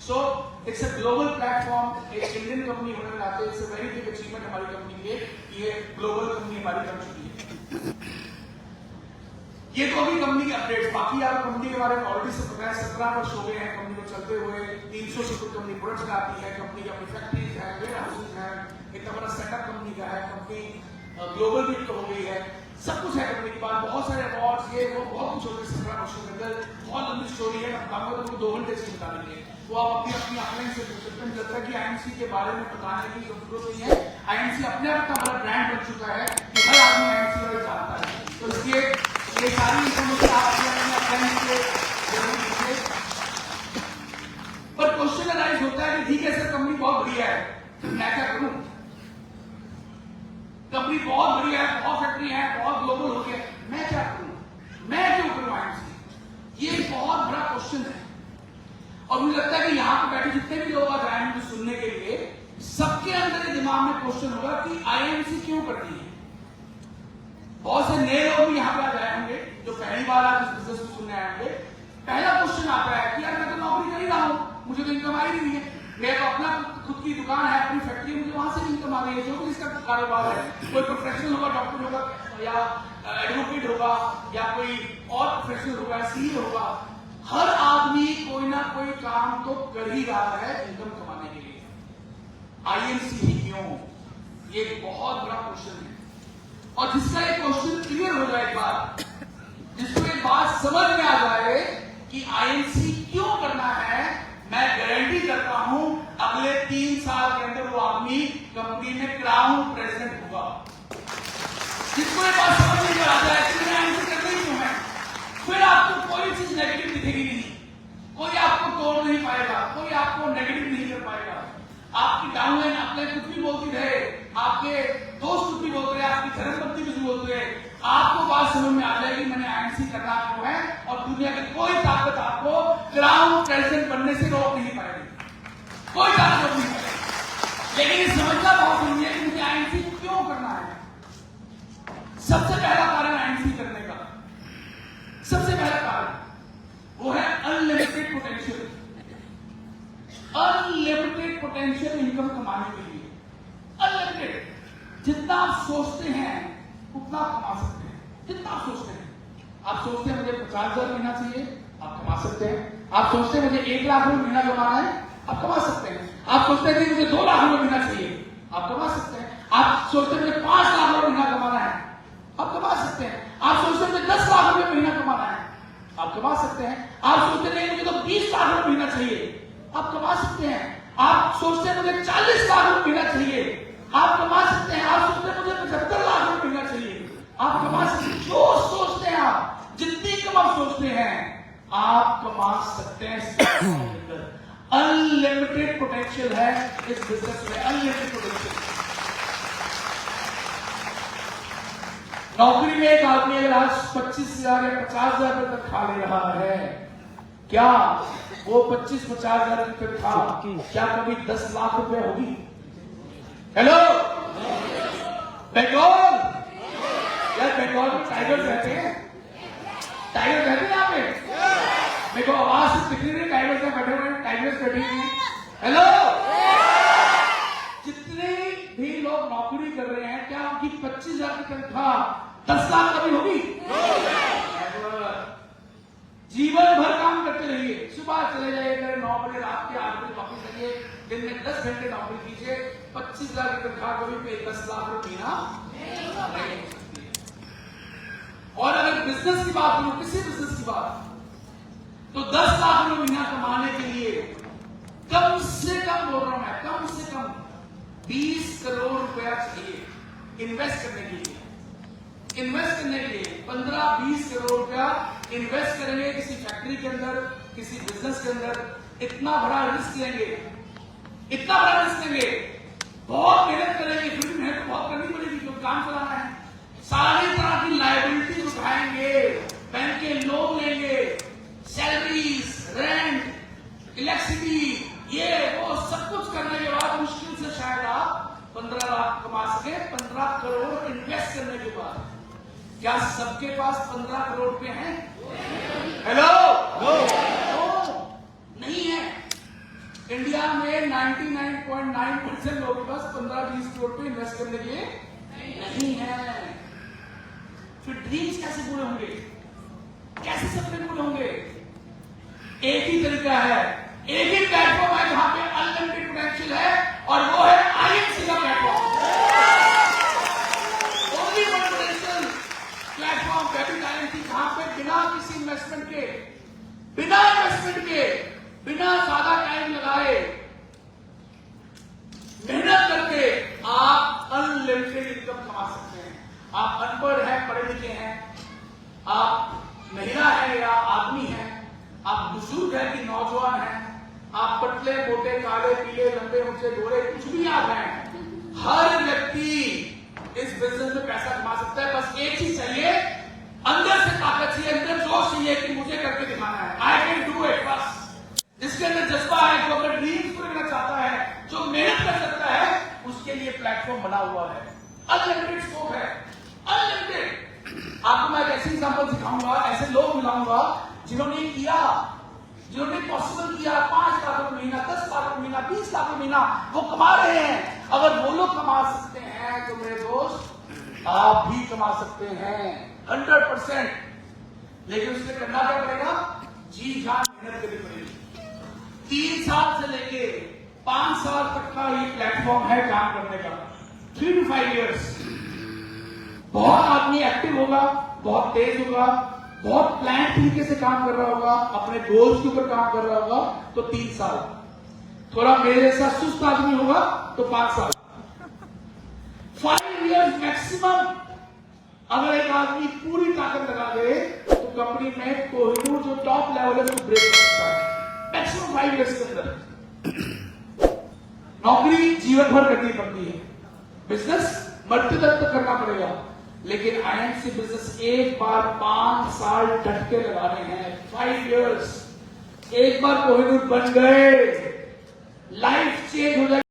So it's a global platform. एक Indian company होने के नाते it's a very big achievement हमारी कंपनी के, ये ग्लोबल कंपनी हमारी बन चुकी है। ये तो अभी कंपनी के अपडेट्स, बाकी आप कंपनी के बारे में ऑलरेडी सब पता है। 17 वर्ष हो गए हैं कंपनी को चलते हुए, 300 से कुछ कंपनी प्रोडक्ट्स आती है, कंपनी की अपनी फैक्ट्रीज है, वेयर हाउसेज है, इतना बड़ा सेटअप कंपनी का है, कंपनी ग्लोबल भी हो गई है, सब कुछ है कंपनी के पास, बहुत सारे अवार्ड्स, ये वो बहुत कुछ हो गया 17 वर्षों के अंदर। बहुत लंबी स्टोरी है, मैं बताऊंगा तो 2 घंटे से बता देंगे, वो आप अपनी अपनी ऑनलाइन से पूछ सकते हैं। मुझे लगता है कि आईएमसी के बारे में बताने की जरूरत नहीं है, आईएमसी अपने आप का बड़ा ब्रांड बन चुका है कि हर आदमी आईएमसी वाले जानता है। तो इसलिए ये सारी इन्फॉर्मेशन आप अपने फ्रेंड्स से जरूर लीजिए। पर क्वेश्चन अराइज होता है कि ठीक है सर, कंपनी बहुत बढ़िया है, तो मैं क्या करूं? कंपनी बहुत बढ़िया है, बहुत फैक्ट्री है, बहुत ग्लोबल हो गया, मैं क्या करूं? मैं क्यों करूं आईएमसी? ये बहुत बड़ा क्वेश्चन है। और मुझे लगता है कि यहाँ पे बैठे जितने भी लोग आज आए हैं सुनने के लिए, सबके अंदर ये दिमाग में क्वेश्चन होगा कि आईएमसी क्यों करती है। बहुत से नए लोग भी यहाँ पे आज आए होंगे जो पहली बार आज इस बिजनेस को सुनने आए होंगे। पहला क्वेश्चन आता है कि यार मैं तो नौकरी कर ही रहा हूँ, मुझे तो इनकम आ ही नहीं है, मेरा तो अपना खुद की दुकान है, अपनी फैक्ट्री, मुझे वहां से भी इनकम आ रही है, जो भी इसका कारोबार है, कोई प्रोफेशनल होगा, डॉक्टर होगा या एडवोकेट होगा या कोई और प्रोफेशनल होगा, सीए होगा, हर आदमी कोई ना कोई काम तो कर ही रहा है इनकम कमाने के लिए। आईएमसी ही क्यों? ये बहुत बड़ा क्वेश्चन है। और जिसका एक क्वेश्चन क्लियर हो जाए, एक बार जिसको एक बात समझ में आ जाए कि आईएमसी क्यों करना है, मैं गारंटी करता हूं अगले 3 साल के अंदर वो आदमी कंपनी में क्राउन प्रेसिडेंट होगा। जिसको एक बात समझ में आ जाए कि आईएमसी करनी क्यों है, फिर आपको कोई चीज नेगेटिव दिखेगी नहीं, कोई आपको तोड़ नहीं पाएगा, कोई आपको नेगेटिव नहीं कर पाएगा। आपकी डाउनलाइन अपलाइन कुछ भी बोलती रहे, आपके दोस्त कुछ भी बोलते रहे, आपकी धर्मपत्नी कुछ भी बोलते रहे, आपको बात समझ में आ जाएगी मैंने आईएमसी करना क्यों है, और दुनिया की कोई ताकत आपको क्राउन प्रेसिडेंट बनने से रोक नहीं पाएगी, कोई ताकत रोक नहीं पाएगी। लेकिन ये समझना बहुत जरूरी है कि मुझे आईएमसी क्यों करना है। सबसे पहला कारण आईएमसी करने का, सबसे पहला कारण वो है unlimited potential. Unlimited potential income कमाने के लिए, अनलिमिटेड। जितना आप सोचते हैं उतना आप कमा सकते हैं, जितना आप सोचते हैं। आप सोचते हैं मुझे 50,000 महीना चाहिए, आप कमा सकते हैं। आप सोचते हैं मुझे 1 लाख रुपए महीना कमाना है, आप कमा सकते हैं। आप सोचते हैं कि मुझे 2 लाख रुपए महीना चाहिए, आप कमा सकते हैं। आप सोचते हैं मुझे 5 लाख रुपए महीना कमाना है, आप कमा सकते हैं। आप सोचते हैं मुझे 10 लाख रुपए महीना कमाना है, आप कमा सकते हैं। आप सोचते नहीं मुझे तो 20 लाख रुपए महीना चाहिए, आप कमा सकते हैं। आप सोचते हैं मुझे 40 लाख रुपए महीना चाहिए, आप कमा सकते हैं। आप सोचते हैं मुझे 75 लाख रुपए महीना चाहिए, आप कमा सकते हैं। जो सोचते हैं आप, जितनी कम आप सोचते हैं आप कमा सकते हैं। अनलिमिटेड पोटेंशियल है इस बिजनेस में, अनलिमिटेड पोटेंशियल। नौकरी में एक आदमी अगर आज 25,000 या 50,000 रुपए तक खा ले रहा है, क्या वो 25-50 हजार की तनख्वाह क्या कभी 10 लाख रुपए होगी? हेलो बंगाल, यार बंगाल में टाइगर रहते हैं, टाइगर रहते हैं यहाँ पे। मेरे को आवाज से दिख रही है, टाइगर से बैठे हुए हैं, टाइगर्स बैठे हुए हैं। हेलो, जितने भी लोग नौकरी कर रहे हैं क्या उनकी 25,000 की तनख्वाह 10 लाख कभी होगी? जीवन भर काम करते रहिए, सुबह चले जाइए 9 बजे, रात के 8 बजे ऑफिस जाइए, दिन में 10 घंटे नौकरी कीजिए, 25,000 की तनख्वाह कभी पे 10 लाख रुपए नहीं हो सकती है। और अगर बिजनेस की बात करूं, किसी बिजनेस की बात, तो 10 लाख रुपए महीना कमाने के लिए कम से कम, बोल रहा हूं मैं, कम से कम 20 करोड़ रुपया चाहिए इन्वेस्ट करने के लिए। इन्वेस्ट करने के लिए 15-20 करोड़ रुपया इन्वेस्ट करेंगे किसी फैक्ट्री के अंदर, किसी बिजनेस के अंदर। इतना बड़ा रिस्क लेंगे, इतना बड़ा रिस्क लेंगे, बहुत मेहनत करेंगे, फिर भी मेहनत बहुत करनी पड़ेगी क्योंकि काम चलाना है। सारी तरह की लायबिलिटी उठाएंगे, बैंक के लोन लेंगे, सैलरीज, रेंट, इलेक्ट्रिसिटी, ये वो सब कुछ करने के बाद मुश्किल से शायद आप 15 लाख कमा सके। 15 करोड़ इन्वेस्ट करने के बाद क्या सबके पास 15 करोड़ रुपए हैं? हेलो, नहीं है। इंडिया में 99.9% लोगों के पास 15-20 करोड़ पे इन्वेस्ट करने के लिए नहीं है। फिर ड्रीम्स कैसे पूरे होंगे, कैसे सपने पूरे होंगे? एक ही तरीका है, एक ही प्लेटफॉर्म है जहां पे अनलिमिटेड पोटेंशियल है, और वो है आईएमसी का platform. Only one potential platform debit IMC, जहां पे बिना किसी इन्वेस्टमेंट के, बिना ज्यादा टाइम लगाए, मेहनत करके आप अनलिमिटेड इनकम कमा सकते हैं। आप अनपढ़ हैं, पढ़े लिखे हैं, आप महिला है या आदमी है, आप बुजुर्ग है कि नौजवान है, आप पतले मोटे काले पीले लंबे ऊंचे गोरे कुछ भी आप हैं, हर व्यक्ति इस बिजनेस में पैसा कमा सकता है। बस एक चीज चाहिए, अंदर से ताकत चाहिए, अंदर जोश चाहिए कि मुझे करके दिखाना है। I can do it. बस जिसके अंदर जज्बा है, जो अपने ड्रीम्स पूरे करना चाहता है, जो मेहनत कर सकता है, उसके लिए प्लेटफॉर्म बना हुआ है। अनलिमिटेड स्कोप है, अनलिमिटेड। आपको मैं एक ऐसी एग्जांपल सिखाऊंगा, ऐसे लोग मिलाऊंगा जिन्होंने किया, जिन्होंने पॉसिबल किया। 5 लाख रुपए महीना, 10 लाख रुपए महीना, 20 लाख रुपए महीना वो कमा रहे हैं। अगर वो लोग कमा सकते हैं तो मेरे दोस्त आप भी कमा सकते हैं 100%। लेकिन उसके करना क्या पड़ेगा? जी जान मेहनत करनी पड़ेगी। 3 साल से लेके 5 साल तक का ये प्लेटफॉर्म है काम करने का। 3 to 5 years। बहुत आदमी एक्टिव होगा, बहुत तेज होगा, बहुत प्लान तरीके से काम कर रहा होगा, अपने गोल्स के ऊपर काम कर रहा होगा, तो 3 साल। थोड़ा मेरे जैसा सुस्त आदमी होगा तो 5 साल। 5 years मैक्सिमम। अगर एक आदमी पूरी ताकत लगा दे तो कंपनी में कोहिनूर जो टॉप लेवल है उसको ब्रेक कर सकता है मैक्सिमम 5 years के अंदर। नौकरी जीवन भर करनी पड़ती है, बिजनेस मरते तक तो करना पड़ेगा, लेकिन आईएमसी बिजनेस एक बार 5 साल डट के लगाने हैं। 5 years। एक बार कोहिनूर बन गए, लाइफ चेंज हो जाएगी।